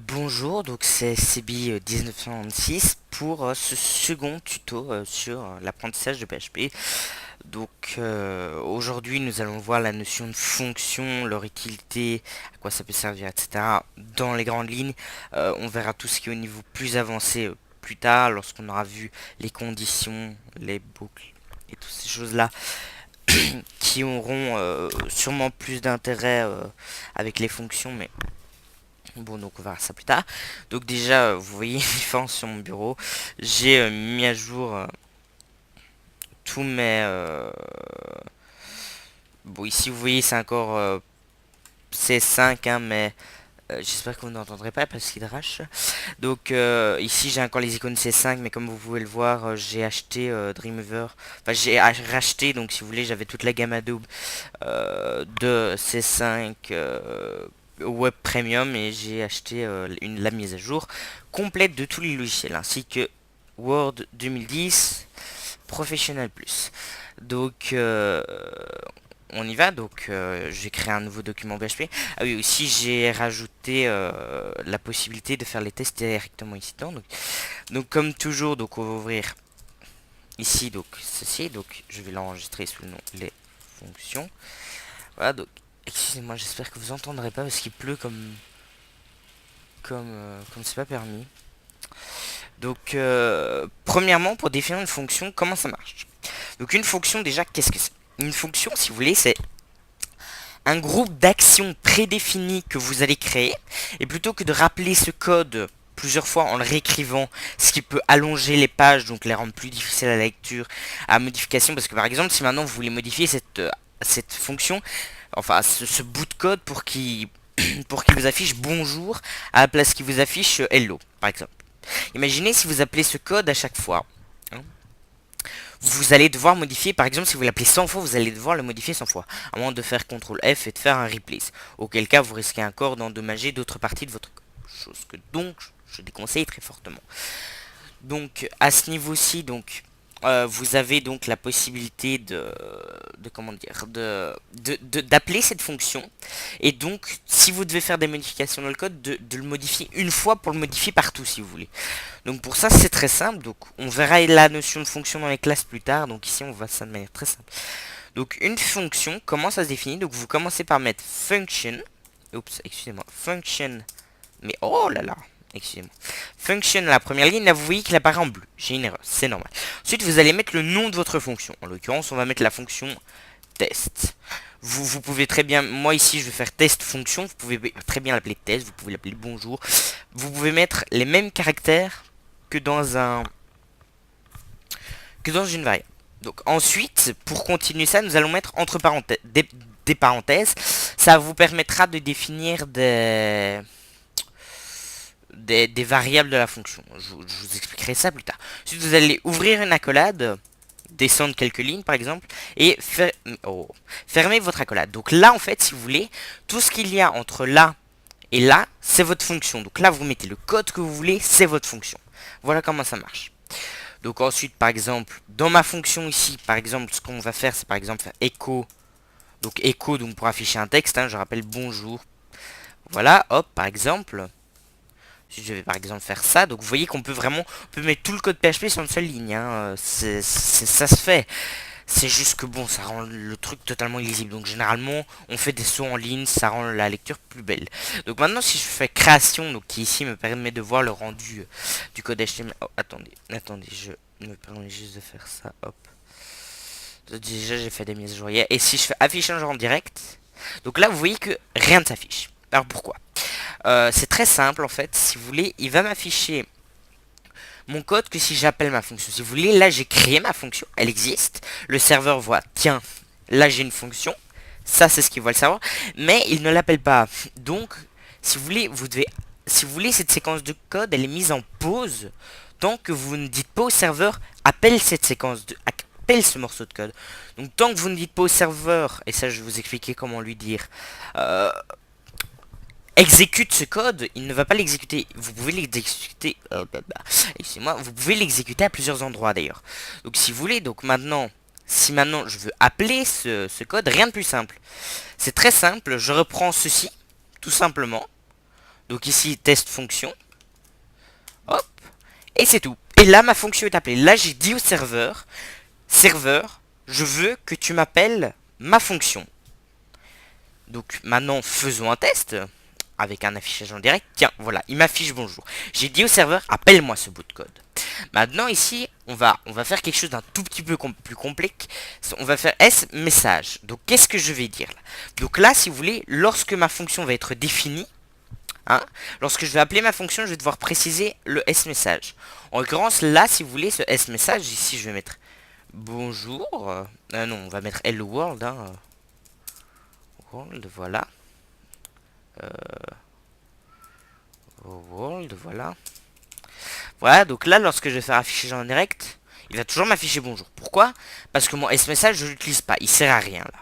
Bonjour, donc c'est CB 1996 pour ce second tuto sur l'apprentissage de PHP. Aujourd'hui nous allons voir la notion de fonction, leur utilité, à quoi ça peut servir, etc. Dans les grandes lignes, on verra tout ce qui est au niveau plus avancé plus tard, lorsqu'on aura vu les conditions, les boucles et toutes ces choses-là qui auront sûrement plus d'intérêt avec les fonctions, mais bon, donc on verra ça plus tard. Donc déjà, vous voyez une différence sur mon bureau. J'ai mis à jour tous mes... Bon, ici, vous voyez, c'est encore C5, hein, mais j'espère que vous n'entendrez pas parce qu'il drache. Ici, j'ai encore les icônes C5, mais comme vous pouvez le voir, j'ai acheté Dreamweaver. Enfin, j'ai racheté, donc si vous voulez, j'avais toute la gamme Adobe de C5 Web Premium et j'ai acheté la mise à jour complète de tous les logiciels ainsi que Word 2010 Professional Plus. Donc on y va, j'ai créé un nouveau document PHP. Ah oui, aussi j'ai rajouté la possibilité de faire les tests directement ici dedans. Donc comme toujours, donc on va ouvrir ici donc ceci, donc je vais l'enregistrer sous le nom les fonctions. Voilà, donc excusez-moi, j'espère que vous entendrez pas parce qu'il pleut comme c'est pas permis. Premièrement, pour définir une fonction, comment ça marche? Donc une fonction, déjà, qu'est-ce que c'est? Une fonction, si vous voulez, c'est un groupe d'actions prédéfinies que vous allez créer. Et plutôt que de rappeler ce code plusieurs fois en le réécrivant, ce qui peut allonger les pages, donc les rendre plus difficiles à la lecture, à modification, parce que par exemple, si maintenant vous voulez modifier cette fonction, enfin ce bout de code pour qu'il pour qu'il vous affiche bonjour à la place qu'il vous affiche hello, par exemple. Imaginez si vous appelez ce code à chaque fois. Hein. Vous allez devoir modifier, par exemple, si vous l'appelez 100 fois, vous allez devoir le modifier 100 fois. À moins de faire CTRL F et de faire un replace. Auquel cas, vous risquez encore d'endommager d'autres parties de votre code. Chose que donc, je déconseille très fortement. Donc, à ce niveau-ci, vous avez donc la possibilité de comment dire, d'appeler cette fonction. Et donc, si vous devez faire des modifications dans le code, de le modifier une fois pour le modifier partout, si vous voulez. Donc pour ça c'est très simple, donc on verra la notion de fonction dans les classes plus tard, donc ici on voit ça de manière très simple. Donc une fonction, comment ça se définit? Donc vous commencez par mettre function, oups, excusez-moi, function, mais oh là là, excusez-moi, function à la première ligne, là vous voyez qu'il apparaît en bleu, j'ai une erreur, c'est normal. Ensuite vous allez mettre le nom de votre fonction, en l'occurrence on va mettre la fonction test. Vous pouvez très bien, moi ici je vais faire test fonction, vous pouvez très bien l'appeler test, vous pouvez l'appeler bonjour, vous pouvez mettre les mêmes caractères que dans une variable. Donc ensuite, pour continuer ça, nous allons mettre entre parenthèses des parenthèses. Ça vous permettra de définir des variables de la fonction. Je vous expliquerai ça plus tard. Ensuite, vous allez ouvrir une accolade, descendre quelques lignes par exemple, et fermer votre accolade. Donc là, en fait, si vous voulez, tout ce qu'il y a entre là et là, c'est votre fonction. Donc là, vous mettez le code que vous voulez, c'est votre fonction. Voilà comment ça marche. Donc ensuite, par exemple, dans ma fonction ici, par exemple, ce qu'on va faire, c'est par exemple faire echo. Donc echo, donc pour afficher un texte, hein, je rappelle bonjour. Voilà, hop, par exemple. Si je vais par exemple faire ça, donc vous voyez qu'on peut vraiment, on peut mettre tout le code PHP sur une seule ligne. Hein, ça se fait. C'est juste que bon, ça rend le truc totalement illisible. Donc généralement, on fait des sauts en ligne, ça rend la lecture plus belle. Donc maintenant, si je fais création, donc qui ici me permet de voir le rendu du code HTML. Oh, attendez, je me permets juste de faire ça. Hop. Déjà, j'ai fait des mises à jour hier. Et si je fais affichage en direct, donc là, vous voyez que rien ne s'affiche. Alors pourquoi? C'est très simple en fait. Si vous voulez, il va m'afficher mon code que si j'appelle ma fonction. Si vous voulez, là j'ai créé ma fonction, elle existe. Le serveur voit, tiens, là j'ai une fonction. Ça c'est ce qu'il voit le serveur. Mais il ne l'appelle pas. Donc, si vous voulez, si vous voulez, cette séquence de code, elle est mise en pause. Tant que vous ne dites pas au serveur, appelle cette séquence appelle ce morceau de code. Donc tant que vous ne dites pas au serveur, et ça je vais vous expliquer comment lui dire, exécute ce code, il ne va pas l'exécuter. Vous pouvez l'exécuter. Excusez-moi, vous pouvez l'exécuter à plusieurs endroits d'ailleurs. Donc si vous voulez, si maintenant je veux appeler ce code, rien de plus simple. C'est très simple, je reprends ceci, tout simplement. Donc ici, test fonction. Hop. Et c'est tout. Et là, ma fonction est appelée. Là, j'ai dit au serveur, je veux que tu m'appelles ma fonction. Donc maintenant, faisons un test avec un affichage en direct. Tiens, voilà, il m'affiche bonjour. J'ai dit au serveur, appelle-moi ce bout de code. Maintenant ici, on va faire quelque chose d'un tout petit peu plus complexe. On va faire S message. Donc qu'est-ce que je vais dire là? Donc là, si vous voulez, lorsque ma fonction va être définie, hein, lorsque je vais appeler ma fonction, je vais devoir préciser le S message. En l'occurrence, là, si vous voulez, ce S message, ici, je vais mettre bonjour. Non, on va mettre hello world. Hein, world, voilà. World, voilà. Voilà, donc là, lorsque je vais faire afficher en direct, il va toujours m'afficher bonjour. Pourquoi? Parce que mon S-message, je l'utilise pas. Il sert à rien, là.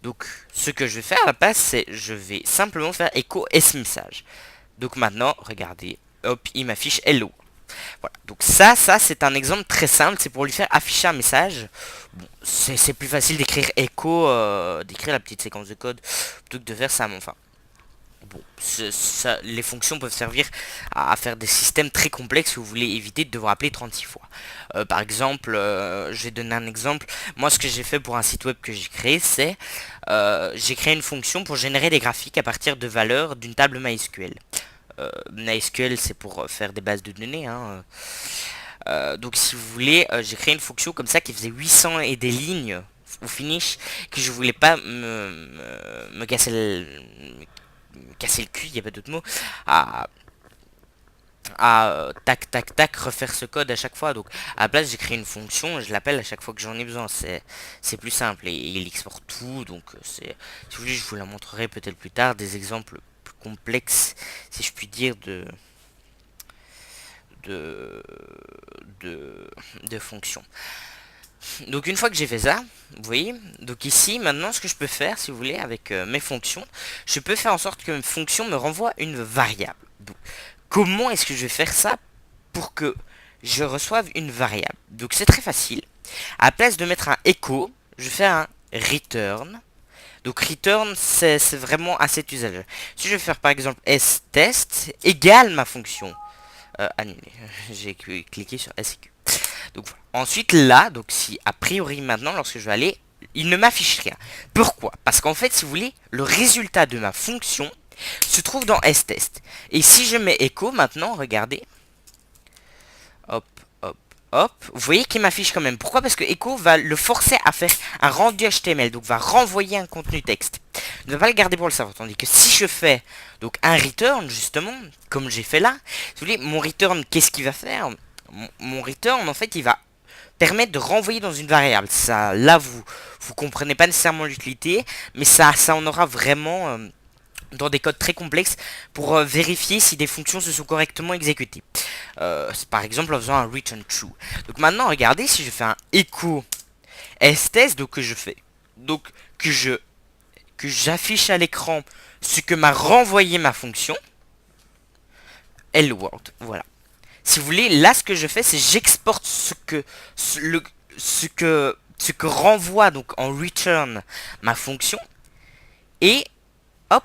Donc, ce que je vais faire à la place, c'est je vais simplement faire écho S-message. Donc maintenant, regardez, hop, il m'affiche hello. Voilà, donc ça c'est un exemple très simple, c'est pour lui faire afficher un message. Bon, c'est plus facile d'écrire écho, d'écrire la petite séquence de code, plutôt que de faire ça, mais enfin. Bon, les fonctions peuvent servir à faire des systèmes très complexes si vous voulez éviter de devoir appeler 36 fois. Par exemple, je vais donner un exemple. Moi, ce que j'ai fait pour un site web que j'ai créé, c'est j'ai créé une fonction pour générer des graphiques à partir de valeurs d'une table MySQL. MySQL, c'est pour faire des bases de données. Hein. Donc, si vous voulez, j'ai créé une fonction comme ça qui faisait 800 et des lignes au finish que je voulais pas me casser le cul, il n'y a pas d'autre mot, à, tac tac tac refaire ce code à chaque fois. Donc à la place j'ai créé une fonction et je l'appelle à chaque fois que j'en ai besoin. C'est plus simple et il exporte tout. Donc c'est, si vous voulez, je vous la montrerai peut-être plus tard des exemples plus complexes, si je puis dire, de de fonctions. Donc une fois que j'ai fait ça, vous voyez, donc ici maintenant ce que je peux faire, si vous voulez, avec mes fonctions, je peux faire en sorte que mes fonctions me renvoient une variable. Donc comment est-ce que je vais faire ça pour que je reçoive une variable? Donc c'est très facile. À la place de mettre un echo, je vais faire un return. Donc return, c'est vraiment à cet usage. Si je vais faire par exemple stest égale ma fonction annulée. J'ai cliqué sur SQ. Donc voilà. Ensuite là, donc si a priori maintenant lorsque je vais aller, il ne m'affiche rien. Pourquoi? Parce qu'en fait, si vous voulez, le résultat de ma fonction se trouve dans stest. Et si je mets echo maintenant, regardez. Hop, hop, hop. Vous voyez qu'il m'affiche quand même. Pourquoi? Parce que echo va le forcer à faire un rendu HTML. Donc va renvoyer un contenu texte. Il ne va pas le garder pour le serveur. Tandis que si je fais donc un return, justement, comme j'ai fait là, si vous voulez, mon return, qu'est-ce qu'il va faire? Mon return, en fait, il va permettre de renvoyer dans une variable. Ça, là, vous comprenez pas nécessairement l'utilité, mais ça en aura vraiment dans des codes très complexes pour vérifier si des fonctions se sont correctement exécutées. Par exemple, en faisant un return true. Donc maintenant, regardez, si je fais un echo stst, donc que je fais, donc que j'affiche à l'écran ce que m'a renvoyé ma fonction, hello world, voilà. Si vous voulez, là ce que je fais, c'est j'exporte ce que renvoie donc en return ma fonction et hop,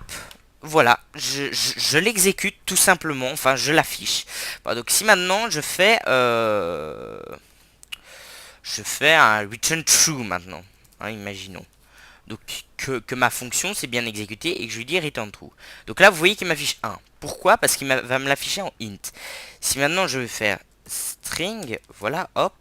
voilà, je l'exécute tout simplement, enfin je l'affiche. Bon, donc si maintenant je fais un return true maintenant, hein, imaginons. Donc que ma fonction s'est bien exécutée et que je lui dis return true. Donc là vous voyez qu'il m'affiche 1. Pourquoi? Parce qu'il va me l'afficher en int. Si maintenant je vais faire string, voilà, hop,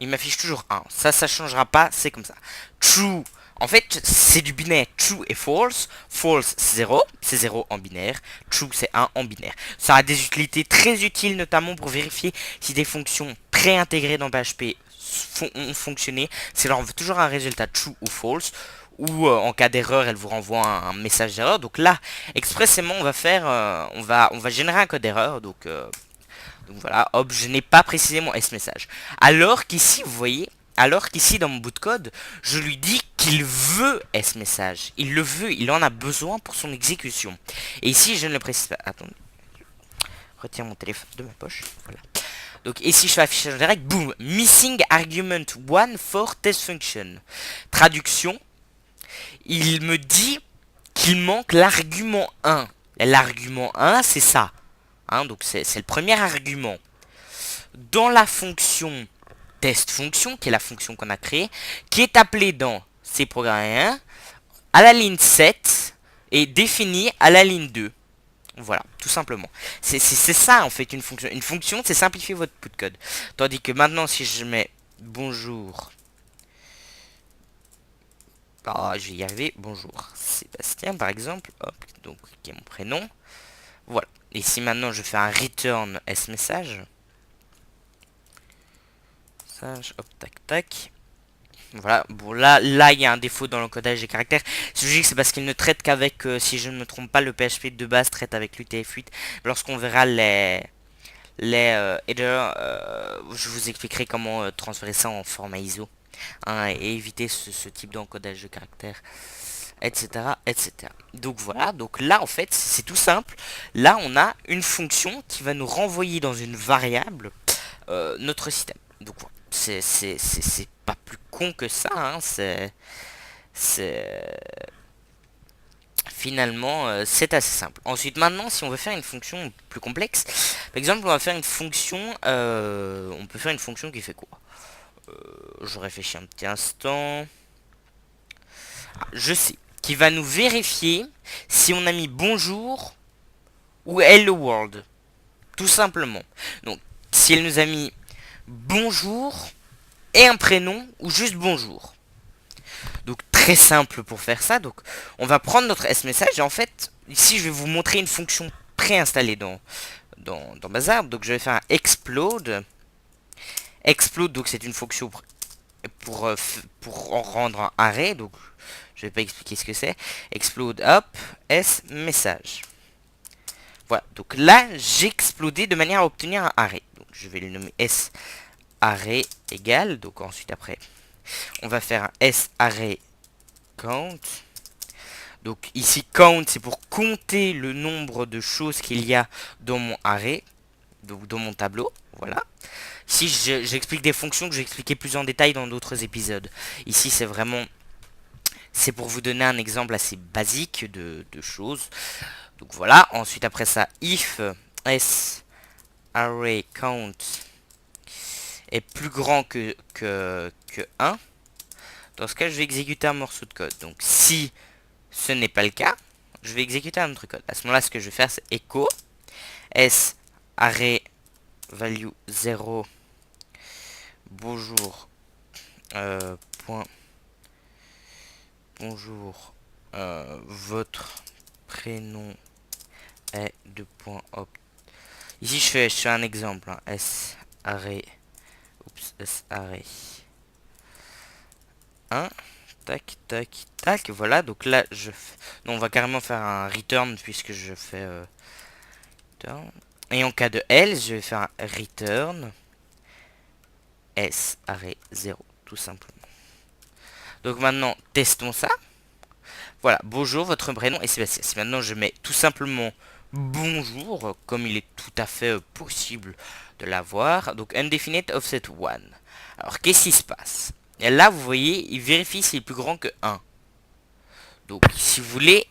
il m'affiche toujours 1. Ça changera pas, c'est comme ça. True, en fait c'est du binaire, true et false. False c'est 0, c'est 0 en binaire. True c'est 1 en binaire. Ça a des utilités très utiles, notamment pour vérifier si des fonctions préintégrées dans PHP ont fonctionné. C'est leur envoie toujours un résultat true ou false. Ou en cas d'erreur, elle vous renvoie un message d'erreur. Donc là, expressément, on va faire, on va générer un code d'erreur. Donc voilà, hop, je n'ai pas précisé mon S-message. Alors qu'ici, vous voyez, alors qu'ici dans mon bout de code, je lui dis qu'il veut S-message. Il le veut, il en a besoin pour son exécution. Et ici, je ne le précise pas. Attendez, retire mon téléphone de ma poche. Voilà. Donc ici, je fais affichage direct. Boom, missing argument 1 for test function. Traduction, il me dit qu'il manque l'argument 1. L'argument 1, c'est ça. Hein, donc c'est le premier argument. Dans la fonction test fonction, qui est la fonction qu'on a créée, qui est appelée dans C programme 1, à la ligne 7, et définie à la ligne 2. Voilà, tout simplement. C'est ça en fait une fonction. Une fonction, c'est simplifier votre bout de code. Tandis que maintenant, si je mets bonjour, je vais y arriver. Bonjour Sébastien par exemple. Hop, donc qui est mon prénom. Voilà. Et si maintenant je fais un return s message, hop, tac, tac. Voilà, bon là il y a un défaut dans l'encodage des caractères. C'est logique, c'est parce qu'il ne traite qu'avec, si je ne me trompe pas, le PHP de base traite avec l'UTF-8. Lorsqu'on verra les headers, je vous expliquerai comment transférer ça en format ISO, hein, et éviter ce type d'encodage de caractères, etc., etc. Donc voilà, donc là en fait c'est tout simple. Là on a une fonction qui va nous renvoyer dans une variable notre système. Donc voilà, c'est pas plus con que ça, hein, c'est finalement c'est assez simple. Ensuite maintenant, si on veut faire une fonction plus complexe, par exemple on va faire une fonction, on peut faire une fonction qui fait quoi? Je réfléchis un petit instant. Je sais, qui va nous vérifier si on a mis bonjour ou hello world, tout simplement. Donc si elle nous a mis bonjour et un prénom ou juste bonjour. Donc très simple pour faire ça. Donc on va prendre notre S-message et en fait ici je vais vous montrer une fonction préinstallée dans Bazar. Donc je vais faire un explode. Explode, donc c'est une fonction pour en rendre un arrêt. Donc je vais pas expliquer ce que c'est. Explode hop S message. Voilà, donc là j'ai explodé de manière à obtenir un arrêt. Donc je vais le nommer S arrêt égal. Donc ensuite après on va faire un S arrêt count. Donc ici count c'est pour compter le nombre de choses qu'il y a dans mon arrêt, donc dans mon tableau. Voilà. Ici j'explique des fonctions que j'ai expliquées plus en détail dans d'autres épisodes. Ici c'est vraiment, c'est pour vous donner un exemple assez basique de choses. Donc voilà. Ensuite après ça, if s array count est plus grand que 1, dans ce cas je vais exécuter un morceau de code. Donc si ce n'est pas le cas, je vais exécuter un autre code. À ce moment-là, ce que je vais faire, c'est echo s array value 0 bonjour point bonjour votre prénom est de point hop. Ici je fais un exemple, hein, s array s array 1 tac tac tac. Voilà, donc là non, on va carrément faire un return puisque je fais return. Et en cas de else, je vais faire un return s array 0 tout simplement. Donc maintenant testons ça. Voilà, bonjour, votre prénom est Sébastien. Si maintenant je mets tout simplement bonjour, comme il est tout à fait possible de l'avoir, donc undefinite offset 1. Alors qu'est-ce qui se passe? Et là vous voyez, il vérifie s'il est plus grand que 1. Donc si vous voulez,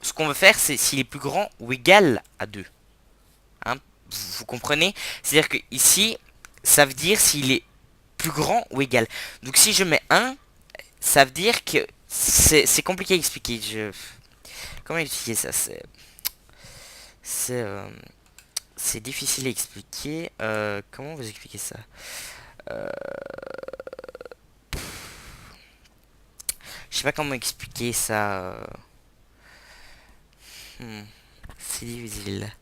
ce qu'on veut faire c'est s'il est plus grand ou égal à 2. Hein, vous comprenez? C'est-à-dire que ici, ça veut dire s'il est plus grand ou égal. Donc si je mets 1, ça veut dire que c'est compliqué à expliquer. Comment expliquer ça? C'est difficile à expliquer. Comment vous expliquer ça? Je sais pas comment expliquer ça. C'est difficile.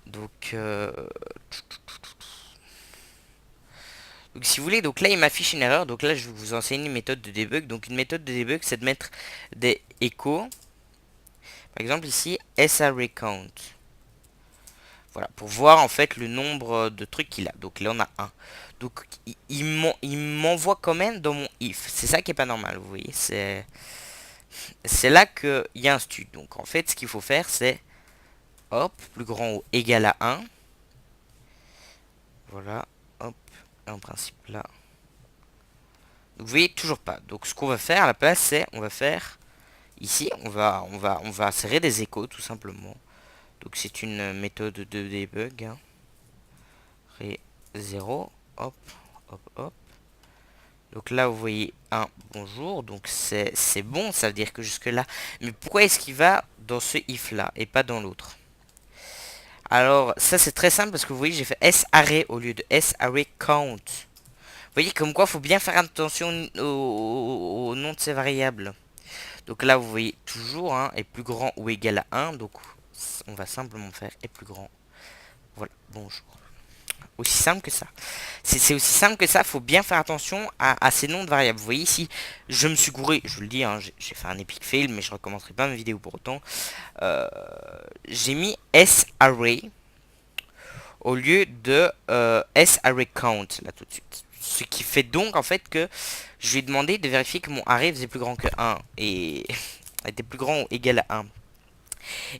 Donc, donc si vous voulez, donc là il m'affiche une erreur. Donc là je vais vous enseigner une méthode de debug. Donc une méthode de debug, c'est de mettre des échos. Par exemple ici, sRay count. Voilà, pour voir en fait le nombre de trucs qu'il a. Donc là on a 1. Donc il m'envoie quand même dans mon if. C'est ça qui est pas normal, vous voyez. C'est là qu'il y a un stud. Donc en fait ce qu'il faut faire c'est, hop, plus grand ou égal à 1. Voilà, hop, et en principe là. Donc vous voyez toujours pas. Donc ce qu'on va faire à la place c'est, on va faire ici, on va insérer des échos tout simplement. Donc c'est une méthode de debug, hein. Ré 0, hop, hop, hop. Donc là, vous voyez un bonjour, donc c'est bon, ça veut dire que jusque là. Mais pourquoi est-ce qu'il va dans ce if là et pas dans l'autre? Alors ça c'est très simple parce que vous voyez j'ai fait s-array au lieu de s-array count. Vous voyez comme quoi faut bien faire attention au nom de ces variables. Donc là vous voyez toujours hein, est plus grand ou égal à 1. Donc on va simplement faire est plus grand. Voilà, bonjour. Aussi simple que ça. C'est aussi simple que ça, faut bien faire attention à ces noms de variables. Vous voyez ici, je me suis gouré, je vous le dis, hein, j'ai fait un epic fail, mais je recommencerai pas mes vidéos pour autant. J'ai mis s-array au lieu de s-array count, là tout de suite. Ce qui fait donc en fait que je lui ai demandé de vérifier que mon array faisait plus grand que 1 et était plus grand ou égal à 1.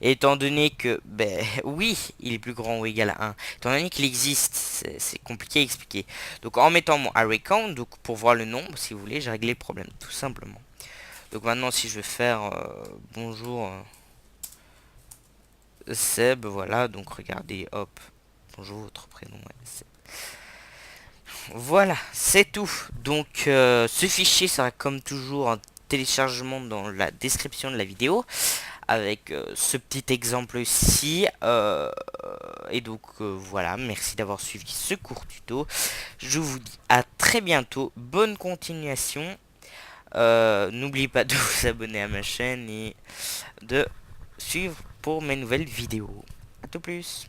Et étant donné que, ben oui, il est plus grand ou égal à 1, étant donné qu'il existe, c'est compliqué à expliquer. Donc en mettant mon array count, donc pour voir le nombre, si vous voulez, j'ai réglé le problème, tout simplement. Donc maintenant, si je veux faire bonjour Seb, voilà, donc regardez, hop, bonjour votre prénom, ouais, Seb. Voilà, c'est tout. Donc ce fichier sera comme toujours en téléchargement dans la description de la vidéo avec ce petit exemple-ci. Et donc voilà, merci d'avoir suivi ce court tuto. Je vous dis à très bientôt. Bonne continuation. N'oubliez pas de vous abonner à ma chaîne et de suivre pour mes nouvelles vidéos. A tout plus.